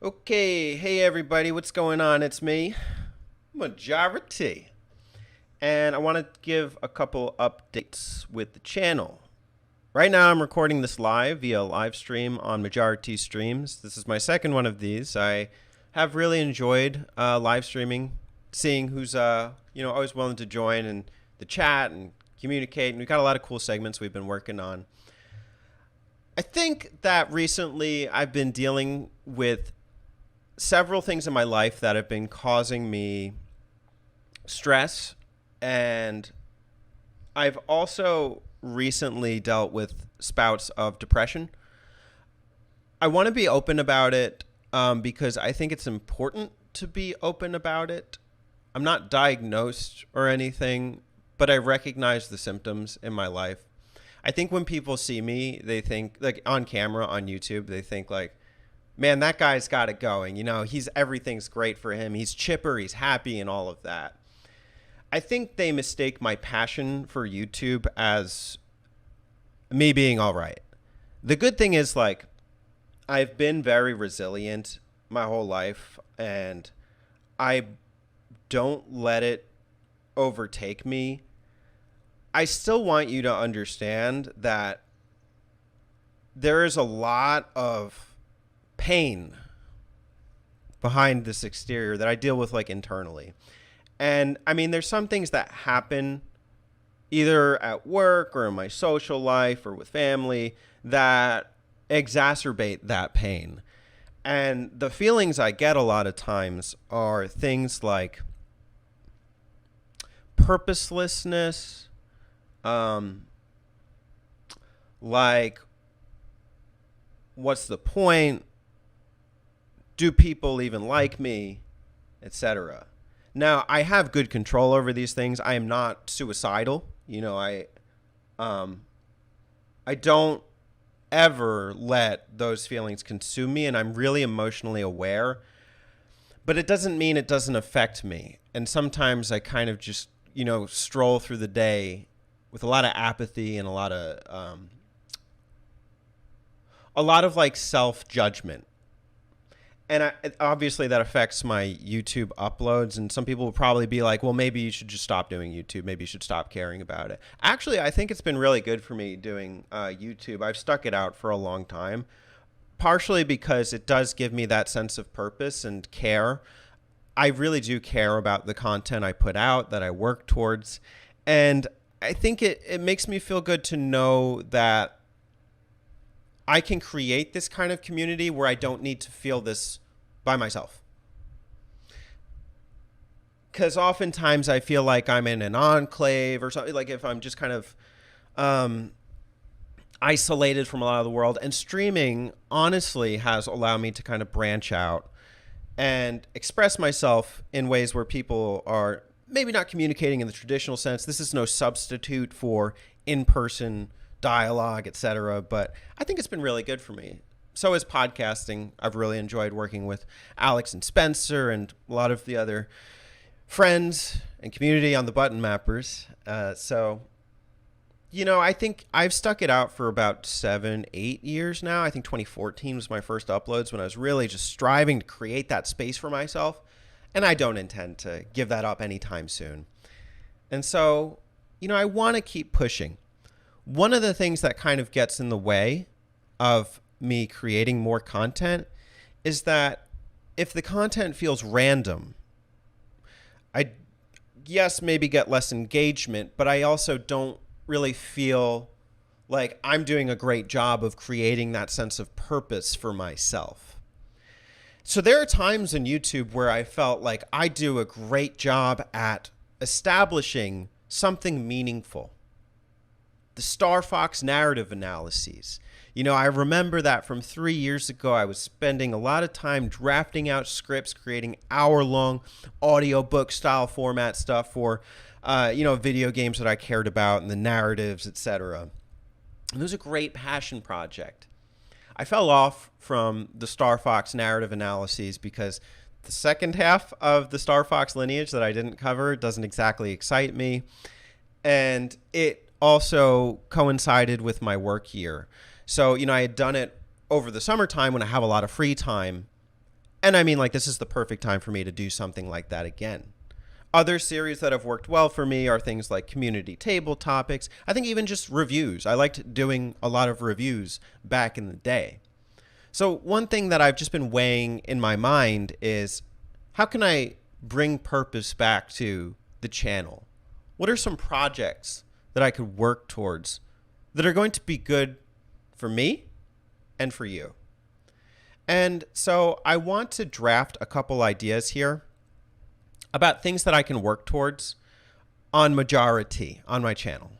Okay, hey everybody, what's going on? It's me, Majora, and I want to give a couple updates with the channel. Right now, I'm recording this live via live stream on Majora Streams. This is my second one of these. I have really enjoyed live streaming, seeing who's always willing to join and the chat and communicate. And we've got a lot of cool segments we've been working on. I think that recently I've been dealing with several things in my life that have been causing me stress, and I've also recently dealt with spouts of depression. I want to be open about it because I think it's important to be open about it. I'm not diagnosed or anything, but I recognize the symptoms in my life. I think when people see me, they think, like on camera on YouTube, they think like, man, that guy's got it going. Everything's great for him. He's chipper, he's happy, and all of that. I think they mistake my passion for YouTube as me being all right. The good thing is, like, I've been very resilient my whole life, and I don't let it overtake me. I still want you to understand that there is a lot of pain behind this exterior that I deal with like internally. And I mean, there's some things that happen either at work or in my social life or with family that exacerbate that pain. And the feelings I get a lot of times are things like purposelessness, like, what's the point? Do people even like me, etc. Now, I have good control over these things. I am not suicidal. I don't ever let those feelings consume me, and I'm really emotionally aware. But it doesn't mean it doesn't affect me. And sometimes I kind of just, stroll through the day with a lot of apathy and a lot of like self-judgment. And obviously that affects my YouTube uploads. And some people will probably be like, well, maybe you should just stop doing YouTube. Maybe you should stop caring about it. Actually, I think it's been really good for me doing YouTube. I've stuck it out for a long time, partially because it does give me that sense of purpose and care. I really do care about the content I put out, that I work towards. And I think it makes me feel good to know that I can create this kind of community where I don't need to feel this by myself. Because oftentimes I feel like I'm in an enclave or something, like if I'm just kind of isolated from a lot of the world. And streaming, honestly, has allowed me to kind of branch out and express myself in ways where people are maybe not communicating in the traditional sense. This is no substitute for in-person dialogue, etc. But I think it's been really good for me. So is podcasting. I've really enjoyed working with Alex and Spencer and a lot of the other friends and community on the Button Mappers. I think I've stuck it out for about 7-8 years now. I think 2014 was my first uploads when I was really just striving to create that space for myself. And I don't intend to give that up anytime soon. And so, I want to keep pushing. One of the things that kind of gets in the way of me creating more content is that if the content feels random, I, yes, maybe get less engagement, but I also don't really feel like I'm doing a great job of creating that sense of purpose for myself. So there are times in YouTube where I felt like I do a great job at establishing something meaningful. The Star Fox narrative analyses. I remember that from 3 years ago, I was spending a lot of time drafting out scripts, creating hour-long audiobook style format stuff for, video games that I cared about and the narratives, etc. And it was a great passion project. I fell off from the Star Fox narrative analyses because the second half of the Star Fox lineage that I didn't cover doesn't exactly excite me. And it also coincided with my work year. So, I had done it over the summertime when I have a lot of free time. And I mean, like, this is the perfect time for me to do something like that again. Other series that have worked well for me are things like community table topics. I think even just reviews. I liked doing a lot of reviews back in the day. So one thing that I've just been weighing in my mind is, how can I bring purpose back to the channel? What are some projects that I could work towards that are going to be good for me and for you? And so I want to draft a couple ideas here about things that I can work towards on Majora T, on my channel.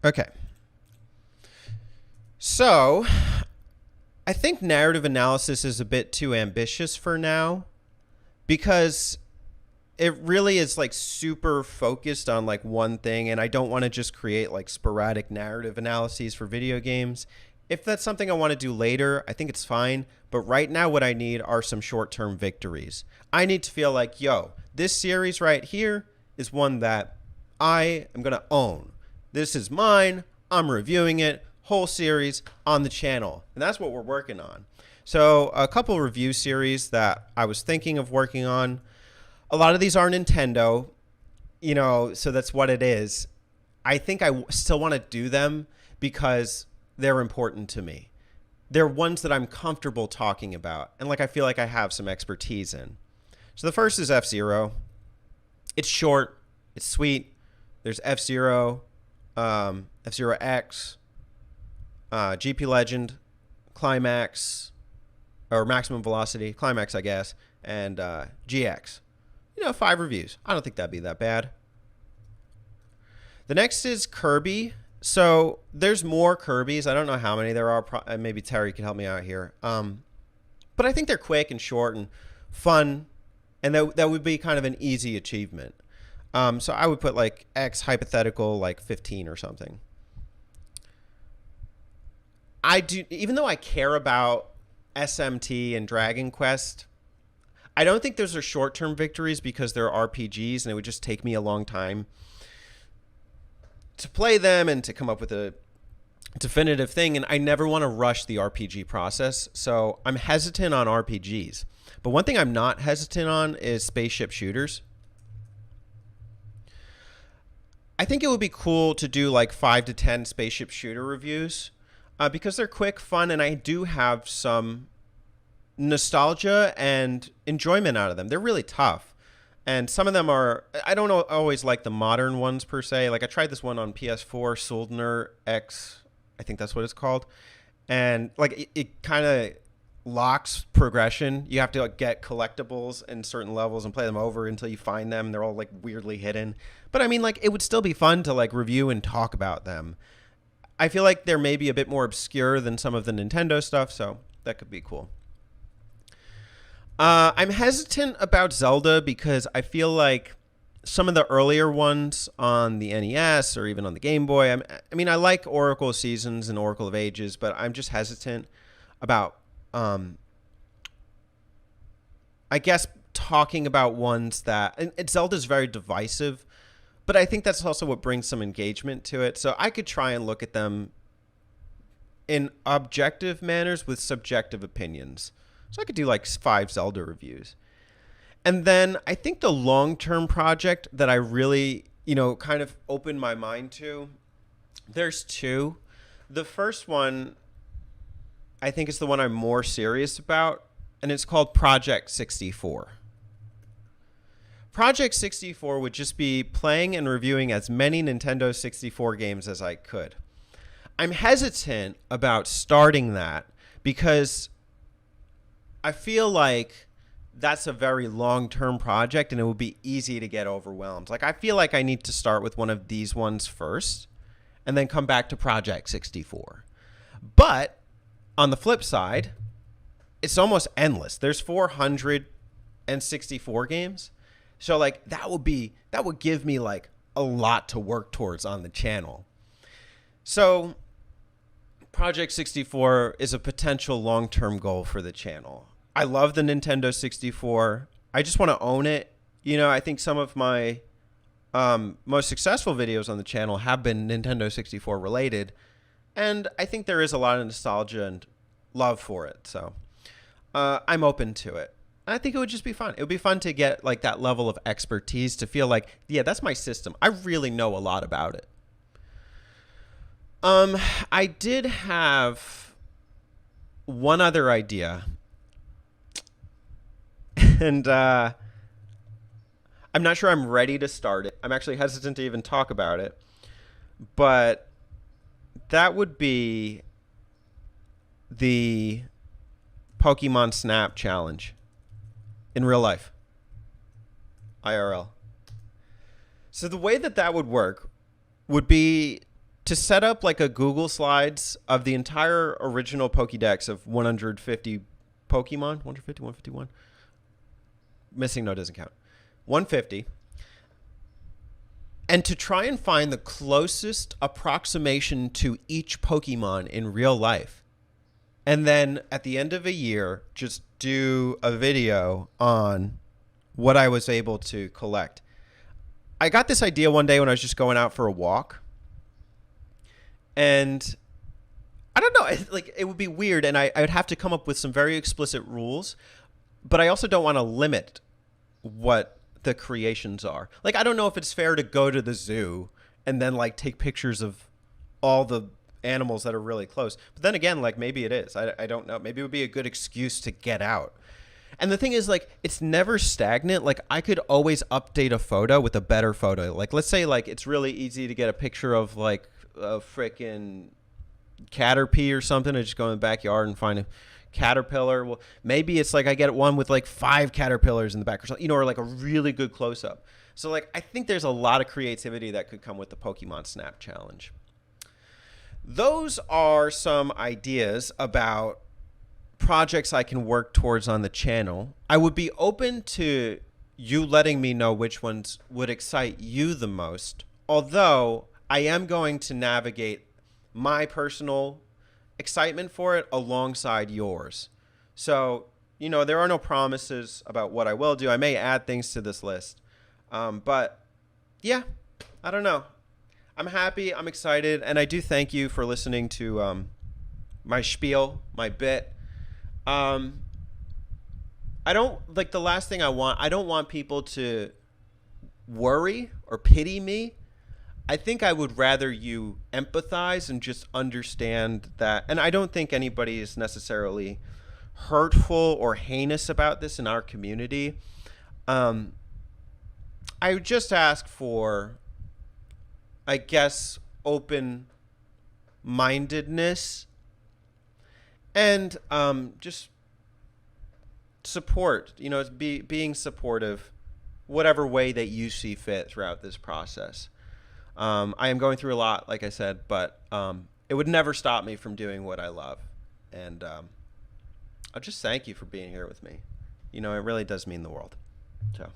Okay. So I think narrative analysis is a bit too ambitious for now, because it really is like super focused on like one thing, and I don't want to just create like sporadic narrative analyses for video games. If that's something I want to do later, I think it's fine. But right now what I need are some short-term victories. I need to feel like, yo, this series right here is one that I am going to own. This is mine. I'm reviewing it, whole series on the channel. And that's what we're working on. So a couple of review series that I was thinking of working on. A lot of these are Nintendo, you know, so that's what it is. I think I still want to do them because they're important to me. They're ones that I'm comfortable talking about and like I feel like I have some expertise in. So the first is F-Zero. It's short. It's sweet. There's F-Zero, F-Zero X, GP Legend, Climax, or Maximum Velocity, Climax, I guess, and GX. You know, 5 reviews. I don't think that'd be that bad. The next is Kirby. So there's more Kirbys. I don't know how many there are. Maybe Terry can help me out here. But I think they're quick and short and fun, and that would be kind of an easy achievement. So I would put like X hypothetical like 15 or something. Even though I care about SMT and Dragon Quest, I don't think those are short-term victories because they're RPGs and it would just take me a long time to play them and to come up with a definitive thing. And I never want to rush the RPG process. So I'm hesitant on RPGs. But one thing I'm not hesitant on is spaceship shooters. I think it would be cool to do like 5 to 10 spaceship shooter reviews because they're quick, fun, and I do have some nostalgia and enjoyment out of them. They're really tough. And some of them are, I don't always like the modern ones per se. Like I tried this one on PS4, Soldner X, I think that's what it's called. And like it kind of locks progression. You have to like get collectibles in certain levels and play them over until you find them. They're all like weirdly hidden. But I mean, like it would still be fun to like review and talk about them. I feel like they're maybe a bit more obscure than some of the Nintendo stuff, so that could be cool. I'm hesitant about Zelda because I feel like some of the earlier ones on the NES or even on the Game Boy, I mean, I like Oracle of Seasons and Oracle of Ages, but I'm just hesitant about, I guess, talking about ones that, and Zelda's very divisive, but I think that's also what brings some engagement to it. So I could try and look at them in objective manners with subjective opinions. So I could do like 5 Zelda reviews. And then I think the long-term project that I really, you know, kind of opened my mind to, there's 2. The first one, I think is the one I'm more serious about, and it's called Project 64. Project 64 would just be playing and reviewing as many Nintendo 64 games as I could. I'm hesitant about starting that because I feel like that's a very long-term project and it would be easy to get overwhelmed. Like I feel like I need to start with one of these ones first and then come back to Project 64. But on the flip side, it's almost endless. There's 464 games. So like that would give me like a lot to work towards on the channel. So Project 64 is a potential long-term goal for the channel. I love the Nintendo 64. I just want to own it I think some of my most successful videos on the channel have been Nintendo 64 related, and I think there is a lot of nostalgia and love for it. So I'm open to it. I think it would just be fun. It would be fun to get like that level of expertise, to feel like, yeah, that's my system. I really know a lot about it. I did have one other idea, and I'm not sure I'm ready to start it. I'm actually hesitant to even talk about it, but that would be the Pokemon Snap challenge in real life, IRL. So the way that would work would be to set up like a Google Slides of the entire original Pokédex of 150 Pokemon. 150, 151. Missing no doesn't count. 150. And to try and find the closest approximation to each Pokemon in real life. And then at the end of a year, just do a video on what I was able to collect. I got this idea one day when I was just going out for a walk. And I don't know, it would be weird, and I would have to come up with some very explicit rules, but I also don't want to limit what the creations are. Like, I don't know if it's fair to go to the zoo and then like take pictures of all the animals that are really close. But then again, like, maybe it is. I don't know. Maybe it would be a good excuse to get out. And the thing is, like, it's never stagnant. Like, I could always update a photo with a better photo. Like, let's say like it's really easy to get a picture of like a freaking Caterpie or something. I just go in the backyard and find a caterpillar. Well, maybe it's like I get one with like 5 caterpillars in the back or something, or like a really good close-up. So like, I think there's a lot of creativity that could come with the Pokemon Snap challenge. Those are some ideas about projects I can work towards on the channel. I would be open to you letting me know which ones would excite you the most, although I am going to navigate my personal excitement for it alongside yours. So, there are no promises about what I will do. I may add things to this list. But yeah, I don't know. I'm happy. I'm excited. And I do thank you for listening to my spiel, my bit. I don't, like, the last thing I don't want people to worry or pity me. I think I would rather you empathize and just understand that. And I don't think anybody is necessarily hurtful or heinous about this in our community. I would just ask for, I guess, open-mindedness and just support, being supportive, whatever way that you see fit throughout this process. I am going through a lot, like I said, but it would never stop me from doing what I love. And I'll just thank you for being here with me. It really does mean the world. So.